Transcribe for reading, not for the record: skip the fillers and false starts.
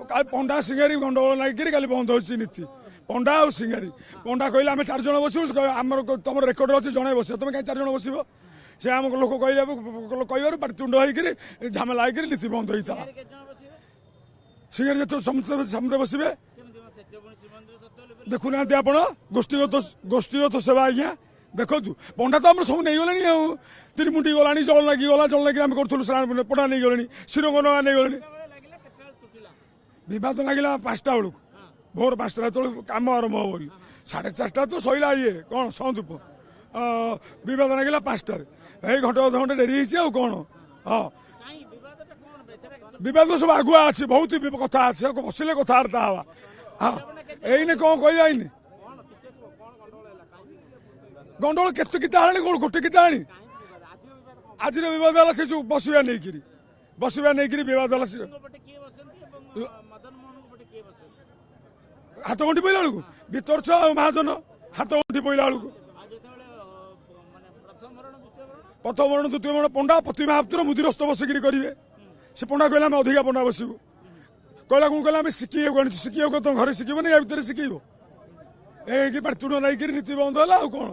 पंडा सिंगारी गंडगोल नागिक काली बंद हो नीति पंडा आ सिंगारी पंडा कहले आम 4 जन बस आम तुम रेकर्ड अच्छे जन बस तुम कहीं 4 जन बस से आम लोक कह पाटितुंड होकर झमेला होकर नीति बंद होता सिंगारी जो समझे बसवे देखुना आप गोष्ठीगत सेवा आज्ञा देखु पंडा तो आम सब नहीं गले तिरमुंडी गला जल लगी गला जल लगी आम करूँ पड़ा नहीं गले शिरोगन नहीं गले विवाद लगे 5टा बेलू भोर 5टा जो कम आरंभ हो बोली 4:30 तो सैला ये कौन सौंदूप विवाद लगे 5टार यही घंटे अध घंटे डेरी हो कौन हाँ विवाद सब आगुआ अच्छी बहुत कथा अच्छे बसिले कथबार्ता हवा हाँ यही कौन कह गंडोल केते किता आनी कौन गोटे किता आनी आज विवाद से जो बसवा नहीं विवाद हाथ गंठी पड़ा बेलू भीतर छुआ महाजन हाथ गंठी पड़ा बेलू प्रथम वर्ण द्वितीय वर्ण पंडा प्रतिमा हाथर मुदिरस्त बसिक करेंगे से पंडा कहले आम अधिका पंडा बसबू कहला कौन कहला आम शिखी तुम घर शिखबनी या भितर शिखेब ये पाटितुंड नहीं नीति बंद है कौन